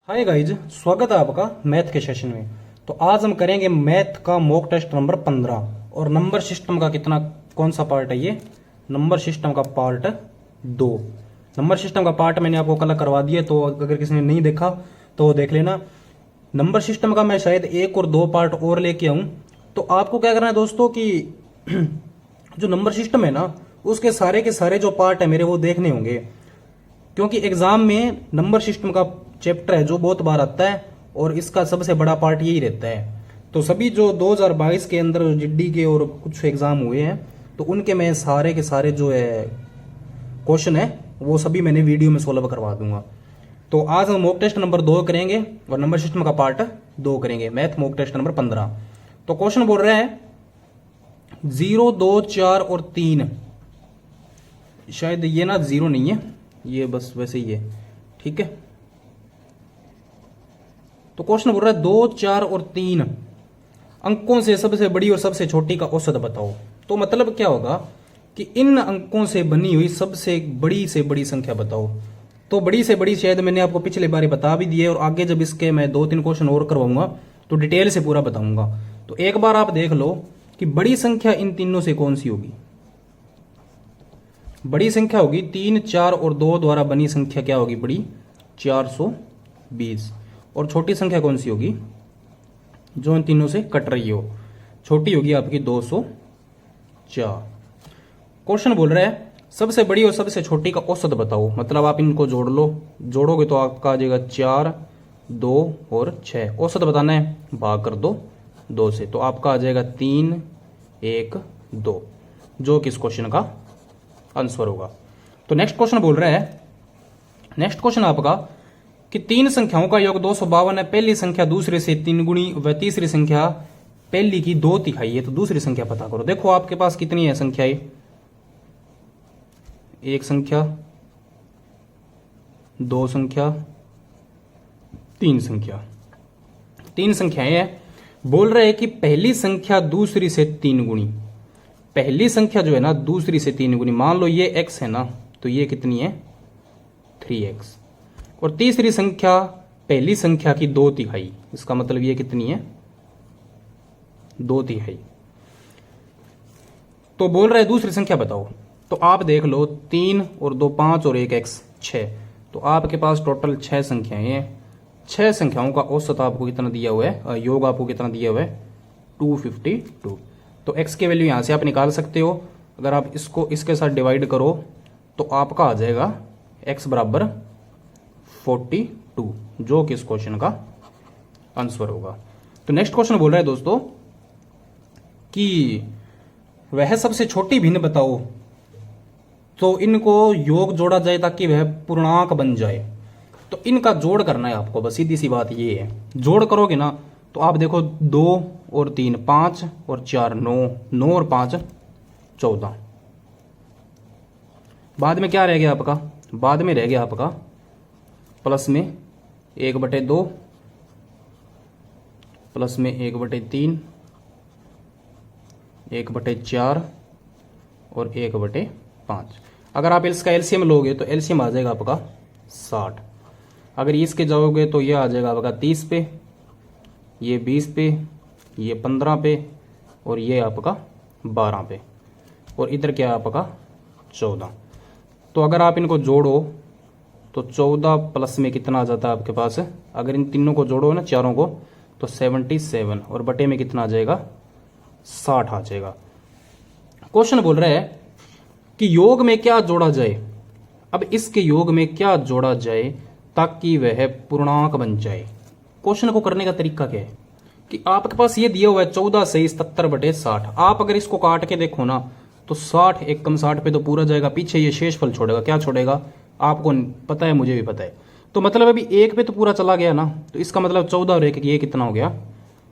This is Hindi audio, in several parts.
हाय गाइज, स्वागत है आपका मैथ के सेशन में। तो आज हम करेंगे मैथ का मॉक टेस्ट नंबर 15 और नंबर सिस्टम का कौन सा पार्ट है ये? नंबर सिस्टम का पार्ट 2। नंबर सिस्टम का पार्ट मैंने आपको कल करवा दिया, तो अगर किसी ने नहीं देखा तो वो देख लेना। नंबर सिस्टम का मैं शायद 1 और 2 पार्ट और लेके आऊं। तो आपको क्या करना है दोस्तों कि जो नंबर सिस्टम है ना, उसके सारे के सारे जो पार्ट है मेरे वो देखने होंगे, क्योंकि एग्जाम में नंबर सिस्टम का चैप्टर है जो बहुत बार आता है और इसका सबसे बड़ा पार्ट यही रहता है। तो सभी जो 2022 के अंदर जिड्डी के और कुछ एग्जाम हुए हैं, तो उनके मैं सारे के सारे जो है क्वेश्चन है वो सभी मैंने वीडियो में सोल्व करवा दूंगा। तो आज हम मॉक टेस्ट नंबर 2 करेंगे और नंबर सिस्टम का पार्ट 2 करेंगे, मैथ मॉक टेस्ट नंबर 15। तो क्वेश्चन बोल रहे हैं 0, 2, 4 और 3। शायद ये ना 0 नहीं है, ये बस वैसे ही है, ठीक है। तो क्वेश्चन बोल रहा है 2, 4 और 3 अंकों से सबसे बड़ी और सबसे छोटी का औसत बताओ। तो मतलब क्या होगा कि इन अंकों से बनी हुई सबसे बड़ी से बड़ी संख्या बताओ। तो बड़ी से बड़ी शायद मैंने आपको पिछले बार बता भी दी है, और आगे जब इसके मैं 2-3 क्वेश्चन और करवाऊंगा तो डिटेल से पूरा बताऊंगा। तो एक बार आप देख लो कि बड़ी संख्या इन तीनों से कौन सी होगी। बड़ी संख्या होगी 3, 4 और 2 द्वारा बनी संख्या क्या होगी बड़ी? 420। और छोटी संख्या कौन सी होगी जो इन तीनों से कट रही हो? छोटी होगी आपकी 204। क्वेश्चन बोल रहा है सबसे बड़ी और सबसे छोटी का औसत बताओ। मतलब आप इनको जोड़ लो, जोड़ोगे तो आपका आ जाएगा 4, 2 और 6। औसत बताना है, भाग कर दो 2 से, तो आपका आ जाएगा 3, 1, 2, जो कि इस क्वेश्चन का आंसर होगा। तो नेक्स्ट क्वेश्चन बोल रहा है, नेक्स्ट क्वेश्चन आपका कि 3 संख्याओं का योग 252 है। पहली संख्या दूसरे से 3 गुणी व तीसरी संख्या पहली की 2 तिहाई है। तो दूसरी संख्या पता करो। देखो आपके पास कितनी है संख्याएं? एक संख्या, 2 संख्या, 3 संख्या। 3 संख्याएं हैं। बोल रहे हैं कि पहली संख्या दूसरी से 3 गुणी। पहली संख्या जो है ना दूसरी से 3 गुणी, मान लो ये x है ना, तो ये कितनी है? 3x। और तीसरी संख्या पहली संख्या की 2 तिहाई, इसका मतलब ये कितनी है? 2 तिहाई। तो बोल रहा है दूसरी संख्या बताओ। तो आप देख लो 3 और 2 5 और 1 x 6। तो आपके पास टोटल 6 संख्याएं हैं। 6 संख्याओं का औसत आपको कितना दिया हुआ है, योग आपको कितना दिया हुआ है? 252। तो x की वैल्यू यहां से आप निकाल सकते हो। अगर आप इसको इसके साथ डिवाइड करो तो आपका आ जाएगा x बराबर 42, जो कि इस क्वेश्चन का आंसर होगा। तो नेक्स्ट क्वेश्चन बोल रहा है दोस्तों कि वह सबसे छोटी भिन्न बताओ। तो इनको योग जोड़ा जाए ताकि वह पूर्णांक बन जाए। तो इनका जोड़ करना है आपको, बस सीधी सी बात ये है। जोड़ करोगे ना तो आप देखो 2 और 3 5 और 4 9, 9 और 5 14। बाद में क्या रह गया आपका? बाद में रह गया आपका प्लस में 1/2, प्लस में 1/3, 1/4 और 1/5। अगर आप इसका एलसीएम लोगे तो एलसीएम आ जाएगा आपका 60। अगर इसके जाओगे तो ये आ जाएगा आपका 30 पे, ये 20 पे, ये 15 पे और ये आपका 12 पे, और इधर क्या है आपका 14। तो अगर आप इनको जोड़ो तो 14 प्लस में कितना आ जाता है आपके पास? अगर इन तीनों को जोड़ो ना, चारों को, तो 77 और बटे में कितना आ जाएगा? 60 आ जाएगा। क्वेश्चन बोल रहा है कि योग में क्या जोड़ा जाए। अब इसके योग में क्या जोड़ा जाए ताकि वह पूर्णांक बन जाए। क्वेश्चन को करने का तरीका क्या है कि आपके पास ये दिया हुआ है 14 से 77/60। आप अगर इसको काट के देखो ना तो 60 एकम 60 पे तो पूरा जाएगा, पीछे ये शेषफल छोड़ेगा। क्या छोड़ेगा आपको पता है, मुझे भी पता है। तो मतलब अभी 1 पे तो पूरा चला गया ना, तो इसका मतलब 14 और 1 ये कितना हो गया?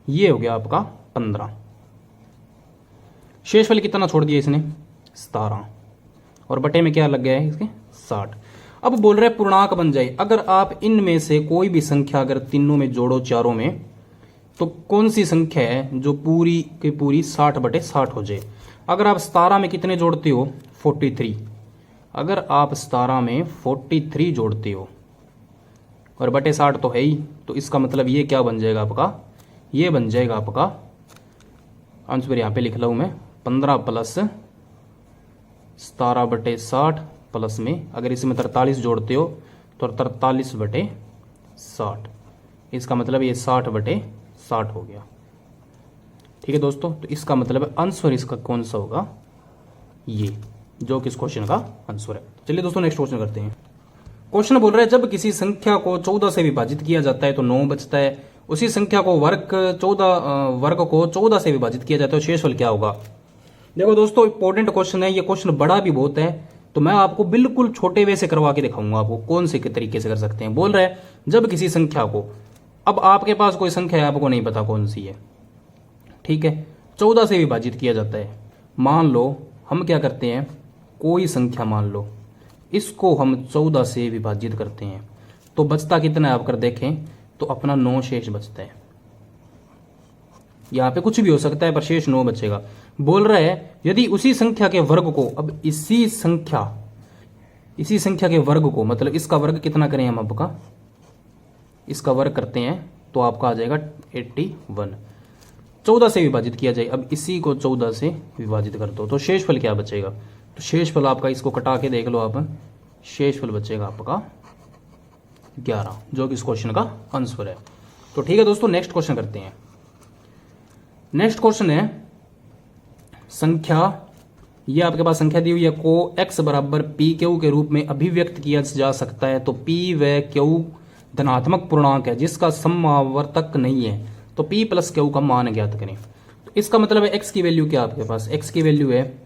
ये हो गया आपका 15। शेषफल कितना छोड़ दिया इसने? 17, और बटे में क्या लग गया है इसके? 60। अब बोल रहे पूर्णांक बन जाए। अगर आप इनमें से कोई भी संख्या अगर तीनों में जोड़ो, चारों में, तो कौन सी संख्या है जो पूरी की पूरी 60/60 हो जाए? अगर आप 17 में कितने जोड़ते हो? 43। अगर आप 17 में 43 जोड़ते हो और बटे 60 तो है ही, तो इसका मतलब ये क्या बन जाएगा आपका, ये बन जाएगा आपका आंसर यहाँ पे लिख ला हूँ मैं 15 प्लस 17 बटे 60 प्लस में अगर इसमें 43 जोड़ते हो तो 43 बटे 60, इसका मतलब ये 60 बटे 60 हो गया। ठीक है दोस्तों, तो इसका मतलब आंसर इसका कौन सा होगा, ये जो कि इस क्वेश्चन का आंसर है। चलिए दोस्तों नेक्स्ट क्वेश्चन करते हैं। क्वेश्चन बोल रहा है जब किसी संख्या को 14 से विभाजित किया जाता है तो 9 बचता है, उसी संख्या को वर्ग को 14 से विभाजित किया जाता है तो शेषफल क्या होगा। देखो दोस्तों इंपॉर्टेंट क्वेश्चन है, ये क्वेश्चन बड़ा भी बहुत है, तो मैं आपको बिल्कुल छोटे वे से करवा के दिखाऊंगा आपको कौन से तरीके से कर सकते हैं। बोल रहा है जब किसी संख्या को, अब आपके पास कोई संख्या है, आपको नहीं पता कौन सी है, ठीक है, 14 से विभाजित किया जाता है। मान लो हम क्या करते हैं, कोई संख्या मान लो इसको हम 14 से विभाजित करते हैं तो बचता कितना है आप कर देखें तो अपना 9 शेष बचता है। यहां पे कुछ भी हो सकता है पर शेष 9 बचेगा। बोल रहा है यदि उसी संख्या के वर्ग को, अब इसी संख्या के वर्ग को, मतलब इसका वर्ग कितना करें हम, आपका इसका वर्ग करते हैं तो आपका आ जाएगा 81, 14 से विभाजित किया जाए। अब इसी को 14 से विभाजित कर दो तो शेषफल क्या बचेगा, तो शेषफल आपका, इसको कटा के देख लो आप, शेषफल बचेगा आपका 11, जो कि इस क्वेश्चन का आंसर है। तो ठीक है दोस्तों नेक्स्ट क्वेश्चन करते हैं। नेक्स्ट क्वेश्चन है संख्या, ये आपके पास संख्या दी हुई है को x बराबर पी क्यू के रूप में अभिव्यक्त किया जा सकता है तो p व q धनात्मक पूर्णांक है जिसका समआवर्तक नहीं है, तो p प्लस क्यू का मान ज्ञात करें। तो इसका मतलब है x की वैल्यू क्या, आपके पास x की वैल्यू है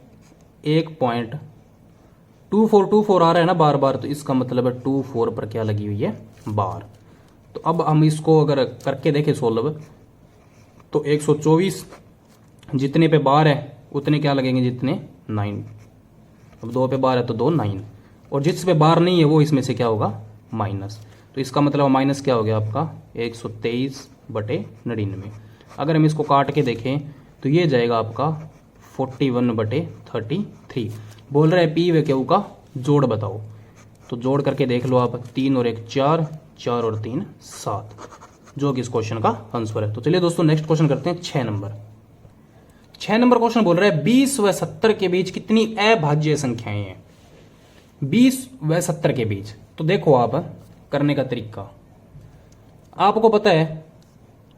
1.2424 आ रहा है ना बार बार, तो इसका मतलब है 24 पर क्या लगी हुई है, बार। तो अब हम इसको अगर करके देखें सोल्व तो 124 जितने पे बार है उतने क्या लगेंगे, जितने 9, अब 2 पे बार है तो 2 9, और जिस पे बार नहीं है वो इसमें से क्या होगा, माइनस। तो इसका मतलब माइनस क्या हो गया आपका 123 बटे 99। अगर हम इसको काट के देखें तो ये जाएगा आपका 41 बटे 33। बोल रहा है पी व क्यू का जोड़ बताओ, तो जोड़ करके देख लो आप, 3 और 1 4, 4 और 3 7, जो कि इस क्वेश्चन का आंसर है। तो चलिए दोस्तों नेक्स्ट क्वेश्चन करते हैं 6 नंबर। 6 नंबर क्वेश्चन बोल रहा है 20 व 70 के बीच कितनी अभाज्य संख्याएं हैं, 20 व 70 के बीच। तो देखो आप करने का तरीका, आपको पता है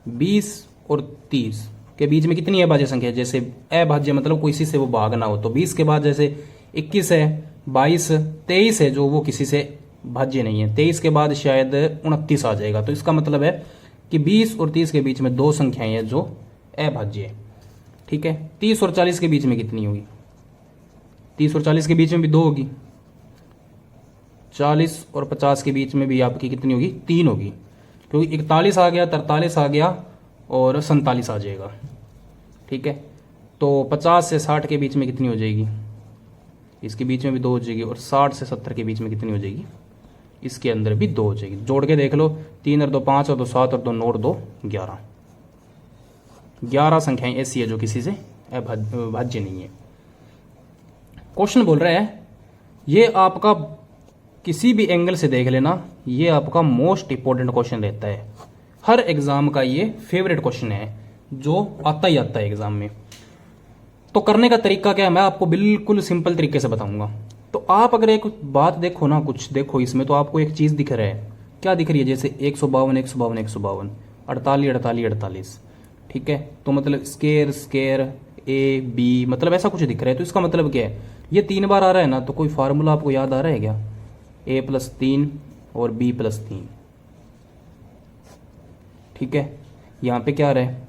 20 और 30 के बीच में कितनी अभाज्य संख्या है, जैसे अभाज्य मतलब कोई किसी से वो भाग ना हो, तो 20 के बाद जैसे 21 है, 22, 23 है जो वो किसी से भाज्य नहीं है, 23 के बाद शायद 29 आ जाएगा। तो इसका मतलब है कि 20 और 30 के बीच में 2 संख्याएं हैं जो अभाज्य है, ठीक है। 30 और 40 के बीच में कितनी होगी, 30 और 40 के बीच में भी 2 होगी, 40 और 50 के बीच में भी आपकी कितनी होगी, 3 होगी, क्योंकि 41 आ गया, 43 आ गया और 47 आ जाएगा, ठीक है। तो 50 से 60 के बीच में कितनी हो जाएगी, इसके बीच में भी 2 हो जाएगी, और 60 से 70 के बीच में कितनी हो जाएगी, इसके अंदर भी 2 हो जाएगी। जोड़ के देख लो, 3 और 2 5 और 2 7 और 2 9 और 2 11, 11 संख्याएं ऐसी है जो किसी से अभाज्य नहीं है। क्वेश्चन बोल रहा है ये आपका किसी भी एंगल से देख लेना, ये आपका मोस्ट इंपॉर्टेंट क्वेश्चन रहता है, हर एग्जाम का ये फेवरेट क्वेश्चन है जो आता ही आता है एग्जाम में। तो करने का तरीका क्या है, मैं आपको बिल्कुल सिंपल तरीके से बताऊंगा। तो आप अगर एक बात देखो ना, कुछ देखो इसमें, तो आपको एक चीज दिख रहा है, क्या दिख रही है, जैसे 152 152 152, 48 48 48, ठीक है। तो मतलब स्केयर स्केयर ए बी, मतलब ऐसा कुछ दिख रहा है। तो इसका मतलब क्या है, ये 3 बार आ रहा है ना, तो कोई फार्मूला आपको याद आ रहा है क्या, a+3 और b+3, ठीक है। यहाँ पे क्या आ रहा है,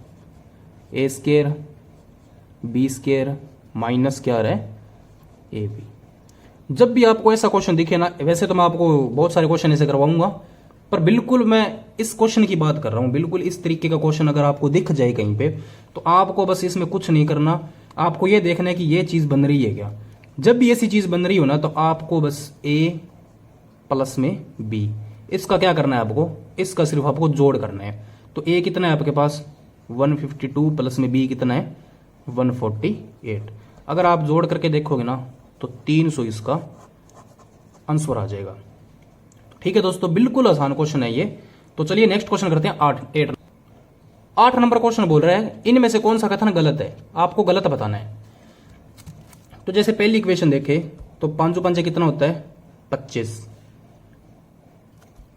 a square b square minus क्या आ रहा है, ए बी। जब भी आपको ऐसा क्वेश्चन दिखे ना, वैसे तो मैं आपको बहुत सारे क्वेश्चन ऐसे करवाऊंगा, पर बिल्कुल मैं इस क्वेश्चन की बात कर रहा हूं, बिल्कुल इस तरीके का क्वेश्चन अगर आपको दिख जाए कहीं पे, तो आपको बस इसमें कुछ नहीं करना, आपको ये देखना है कि ये चीज बन रही है क्या। जब भी ऐसी चीज बन रही हो ना, तो आपको बस a प्लस में b, इसका क्या करना है आपको, इसका सिर्फ आपको जोड़ करना है। तो a कितना है आपके पास 152 प्लस में b कितना है 148। अगर आप जोड़ करके देखोगे ना तो 300 इसका आंसर आ जाएगा, ठीक है दोस्तों, बिल्कुल आसान क्वेश्चन है ये। तो चलिए नेक्स्ट क्वेश्चन करते हैं। 8 नंबर क्वेश्चन बोल रहा है इनमें से कौन सा कथन गलत है, आपको गलत बताना है। तो जैसे पहली इक्वेशन देखे तो 5 पंजे कितना होता है 25,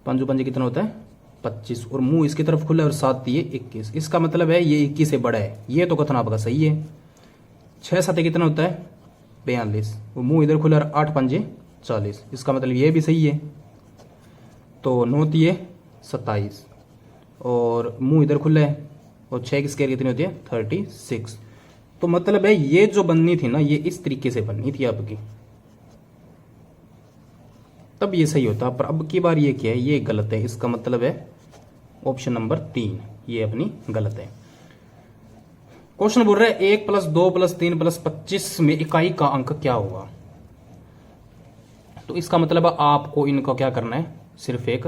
5 पंजे कितना होता है 25, और मुंह इसकी तरफ खुला है और 7 ये 21, इसका मतलब है ये 21 से बड़ा है, ये तो कथन आपका सही है। 6 7 कितना होता है 42, वो मुंह इधर खुला है 8 पंजे 40, इसका मतलब ये भी सही है। तो 9 ये 27 और मुंह इधर खुला है, और 6 की स्क्वायर कितनी होती है 36। तो मतलब है ये जो बननी थी ना ये इस तरीके से बननी थी आपकी, तब ये सही होता। पर अब की बार ये क्या है, ये गलत है, इसका मतलब है ऑप्शन नंबर 3 ये अपनी गलत है। क्वेश्चन बोल रहा है 1 + 2 + 3 + 25 में इकाई का अंक क्या होगा। तो इसका मतलब है आपको इनको क्या करना है, सिर्फ एक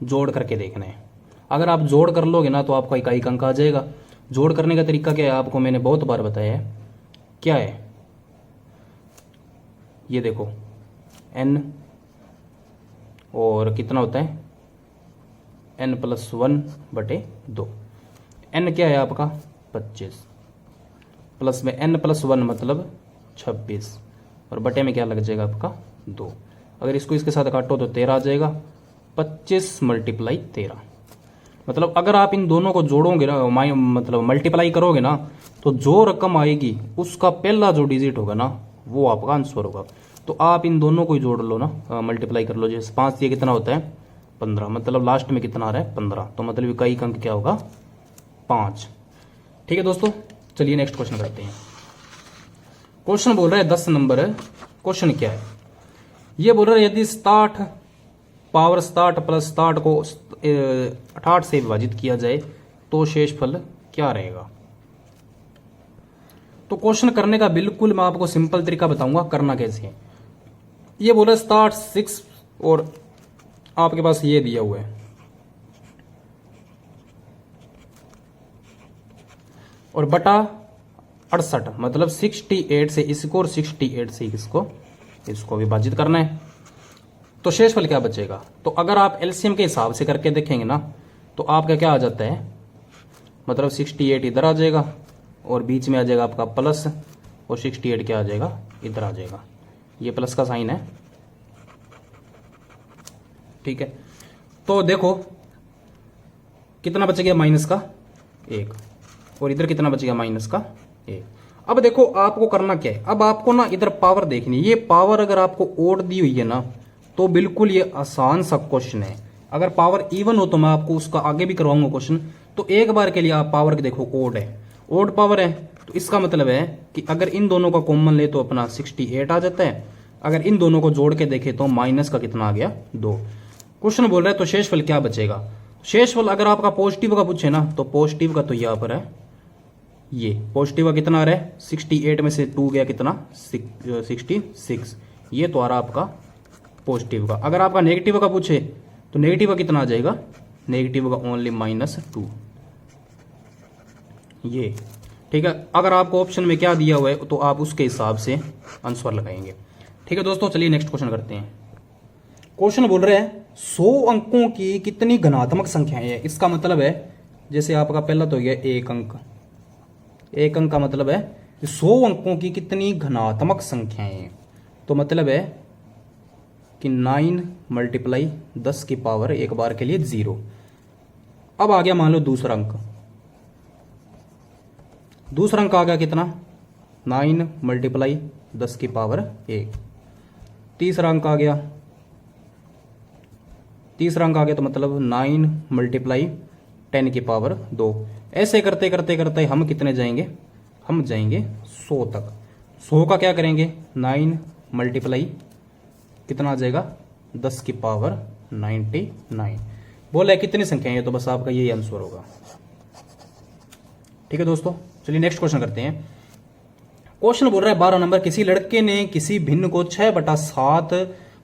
जोड़ करके देखना है। अगर आप जोड़ कर लोगे ना तो आपका इकाई का अंक आ जाएगा। जोड़ करने का तरीका क्या है आपको मैंने बहुत बार बताया है, क्या है ये देखो n और कितना होता है n + 1/2, n क्या है आपका 25, प्लस में n + 1 मतलब 26, और बटे में क्या लग जाएगा आपका 2। अगर इसको इसके साथ काटो तो 13 आ जाएगा, 25 × 13। मतलब अगर आप इन दोनों को जोड़ोगे ना, मतलब मल्टीप्लाई करोगे ना, तो जो रकम आएगी उसका पहला जो डिजिट होगा ना वो आपका आंसर होगा। तो आप इन दोनों को ही जोड़ लो ना, मल्टीप्लाई कर लो। जैसे 5 ये कितना होता है 15, मतलब लास्ट में कितना आ रहा है 15, तो मतलब इकाई का अंक क्या होगा 5। ठीक है दोस्तों, चलिए नेक्स्ट क्वेश्चन करते हैं। क्वेश्चन बोल रहा है 10 नंबर है। क्वेश्चन क्या है, ये बोल रहा है यदि 67 पावर 67 + 67 को 68 से विभाजित किया जाए तो शेषफल क्या रहेगा। तो क्वेश्चन करने का बिल्कुल मैं आपको सिंपल तरीका बताऊंगा करना कैसे है। ये बोला 66 और आपके पास ये दिया हुआ है, और बटा 68, मतलब 68 से इसको और 68 से इसको विभाजित करना है। तो शेषफल क्या बचेगा। तो अगर आप एलसीएम के हिसाब से करके देखेंगे ना तो आपका क्या आ जाता है, मतलब 68 इधर आ जाएगा और बीच में आ जाएगा आपका प्लस, और 68 क्या आ जाएगा इधर आ जाएगा, ये प्लस का साइन है। ठीक है, तो देखो कितना बच गया माइनस का 1, और इधर कितना बच गया माइनस का 1। अब देखो आपको करना क्या है, अब आपको ना इधर पावर देखनी है। ये पावर अगर आपको ओड दी हुई है ना तो बिल्कुल ये आसान सा क्वेश्चन है। अगर पावर इवन हो तो मैं आपको उसका आगे भी करवाऊंगा क्वेश्चन। तो एक बार के लिए आप पावर के देखो ओड है, ओड पावर है, तो इसका मतलब है कि अगर इन दोनों का कॉमन ले तो अपना 68 आ जाता है। अगर इन दोनों को जोड़ के देखे तो माइनस का कितना आ गया 2। क्वेश्चन बोल रहा है तो शेषफल क्या बचेगा। शेषफल अगर आपका पॉजिटिव का पूछे ना तो पॉजिटिव का तो यहां पर है, ये पॉजिटिव का कितना आ रहा है 68 में से 2 गया कितना 66, ये तो आ रहा आपका पॉजिटिव का। अगर आपका नेगेटिव का पूछे तो नेगेटिव का कितना आ जाएगा, नेगेटिव का ओनली -2, ये। ठीक है, अगर आपको ऑप्शन में क्या दिया हुआ है तो आप उसके हिसाब से आंसर लगाएंगे। ठीक है दोस्तों, चलिए नेक्स्ट क्वेश्चन करते हैं। क्वेश्चन बोल रहे हैं 100 अंकों की कितनी घनात्मक संख्याएं हैं। इसका मतलब है जैसे आपका पहला तो हो गया एक अंक, एक अंक का मतलब है 100 अंकों की कितनी घनात्मक संख्याएं हैं। तो मतलब है कि 9 × 10 की पावर एक बार के लिए 0। अब आ गया मान लो दूसरा अंक, दूसरा अंक आ गया कितना 9 × 10 की पावर 1। तीसरा अंक आ गया, तीसरा अंक आ गया तो मतलब 9 × 10 की पावर 2। ऐसे करते करते करते हम कितने जाएंगे, हम जाएंगे 100 तक। 100 का क्या करेंगे 9 × कितना आ जाएगा 10 की पावर 99। बोला है कितनी संख्याएं, तो बस आपका यही आंसर होगा। ठीक है दोस्तों, चलिए नेक्स्ट क्वेश्चन करते हैं। क्वेश्चन बोल रहा है 12 नंबर, किसी लड़के ने किसी भिन्न को 6/7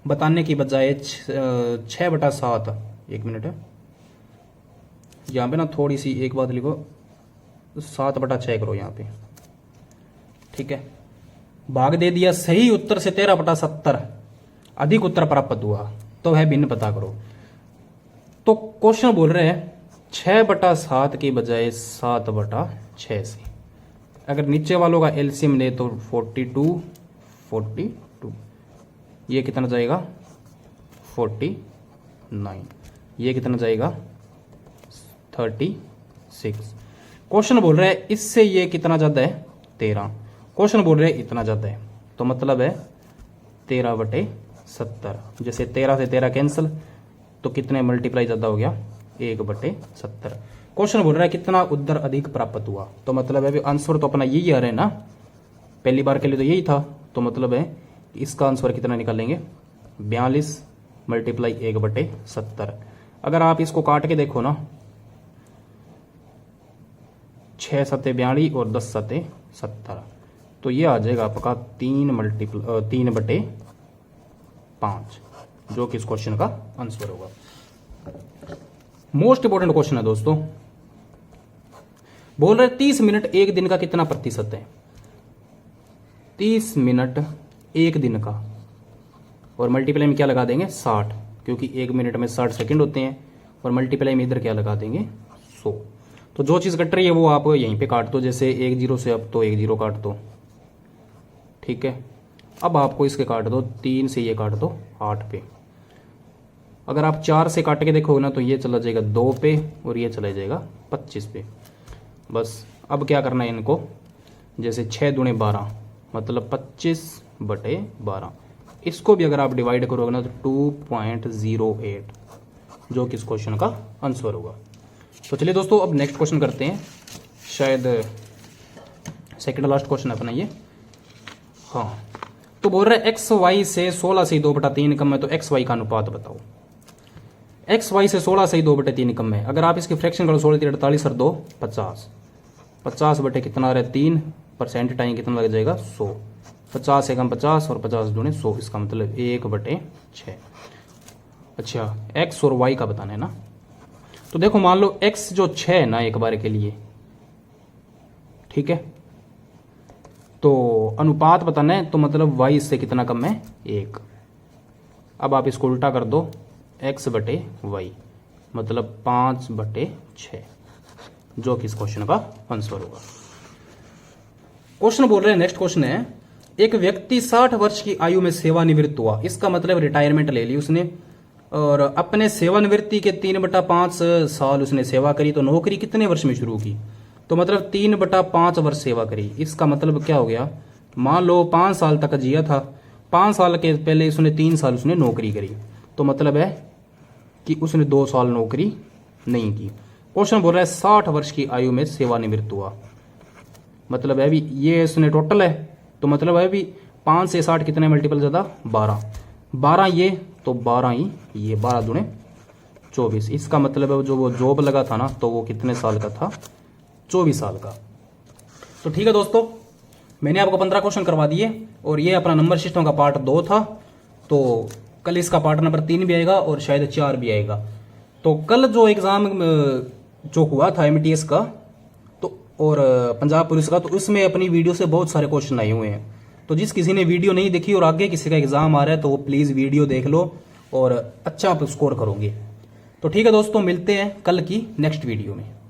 बताने की बजाय 6/7, एक मिनट है यहां पे ना थोड़ी सी एक बात लिखो, 7/6 करो यहां पे। ठीक है, भाग दे दिया, सही उत्तर से 13/70 अधिक उत्तर प्राप्त हुआ। तो वह भिन्न पता करो। तो क्वेश्चन बोल रहे हैं 6/7 के बजाय 7/6 से। अगर नीचे वालों का एलसीएम ले तो 42 ये कितना जाएगा 49, ये कितना जाएगा 36। क्वेश्चन बोल रहे हैं इससे ये कितना ज्यादा है 13। क्वेश्चन बोल रहे हैं इतना ज्यादा है, तो मतलब है 13/70। जैसे 13 से 13 कैंसिल, तो कितने मल्टीप्लाई ज्यादा हो गया 1/70। क्वेश्चन बोल रहा है कितना उत्तर अधिक प्राप्त हुआ, तो मतलब है आंसर तो अपना यही आ रहा है ना, पहली बार के लिए तो यही था, तो मतलब है इसका आंसर कितना निकालेंगे 42 मल्टीप्लाई 1/70। अगर आप इसको काट के देखो ना, 6 सत्ते 42 और 10 सत्ते 70, तो ये आ जाएगा आपका 3/5, जो कि इस क्वेश्चन का आंसर होगा। मोस्ट इंपोर्टेंट क्वेश्चन है दोस्तों, बोल रहे 30 मिनट एक दिन का कितना प्रतिशत है। 30 मिनट एक दिन का, और मल्टीप्लाई में क्या लगा देंगे 60, क्योंकि एक मिनट में 60 सेकंड होते हैं, और मल्टीप्लाई में इधर क्या लगा देंगे 100। तो जो चीज कट रही है वो आप यहीं पे काट दो, जैसे 1 0 से अब तो 1 0 काट दो, ठीक है। अब आपको इसके काट दो, 3 से ये काट दो 8 पे। अगर आप 4 से काट के देखोगे ना, तो ये चला जाएगा 2 पे, और ये चला जाएगा 25 पे। बस अब क्या करना है इनको, जैसे 6 दूने 12 मतलब 25/12। इसको भी अगर आप डिवाइड करोगे ना तो 2.08, जो कि इस क्वेश्चन का आंसर होगा। तो चलिए दोस्तों अब नेक्स्ट क्वेश्चन करते हैं, शायद सेकंड लास्ट क्वेश्चन अपना ये। हाँ, तो बोल रहे एक्स वाई से 16 से 2/3 कम है, तो एक्स वाई का अनुपात बताओ। एक्स वाई से 16 से 2/3 कम है, अगर आप इसकी फ्रैक्शन करो 16 3 48 और 2 50, 50 बटे कितना आ रहा है 3%, टाइम कितना लग जाएगा 100। 50 से कम 50 और 50 दूने 100, इसका मतलब 1/6। अच्छा, एक्स और वाई का बताना है ना, तो देखो मान लो एक्स जो 6 है ना एक बार के लिए, ठीक है, तो अनुपात बताना है, तो मतलब वाई इससे कितना कम है 1। अब आप इसको उल्टा कर दो, x/y मतलब 5/6, जो कि इस क्वेश्चन का आंसर होगा। क्वेश्चन बोल रहे हैं, नेक्स्ट क्वेश्चन है, एक व्यक्ति 60 वर्ष की आयु में सेवानिवृत्त हुआ, इसका मतलब रिटायरमेंट ले ली उसने, और अपने सेवानिवृत्ति के 3/5 साल उसने सेवा करी, तो नौकरी कितने वर्ष में शुरू की, तो मतलब 3/5 वर्ष सेवा करी। इसका मतलब क्या हो गया, मान लो 5 साल तक जिया था, 5 साल के पहले उसने 3 साल उसने नौकरी करी, तो मतलब है कि उसने 2 साल नौकरी नहीं की। क्वेश्चन बोल रहा है 60 वर्ष की आयु में सेवानिवृत्त हुआ, मतलब है भी ये इसने टोटल है, तो मतलब है भी 5 से 60 कितने मल्टीपल ज्यादा 12 ये, तो 12 ही ये, 12 दूने 24। इसका मतलब है जो वो जॉब लगा था ना, तो वो कितने साल का था 24 साल का। तो ठीक है दोस्तों, मैंने आपको 15 क्वेश्चन करवा दिए, और ये अपना नंबर सिस्टम का पार्ट 2 था। तो कल इसका पार्ट नंबर 3 भी आएगा और शायद 4 भी आएगा। तो कल जो एग्जाम जो हुआ था MTS का तो और पंजाब पुलिस का, तो उसमें अपनी वीडियो से बहुत सारे क्वेश्चन आए हुए हैं। तो जिस किसी ने वीडियो नहीं देखी और आगे किसी का एग्जाम आ रहा है, तो वो प्लीज वीडियो देख लो और अच्छा आप स्कोर करोगे। तो ठीक है दोस्तों, मिलते हैं कल की नेक्स्ट वीडियो में।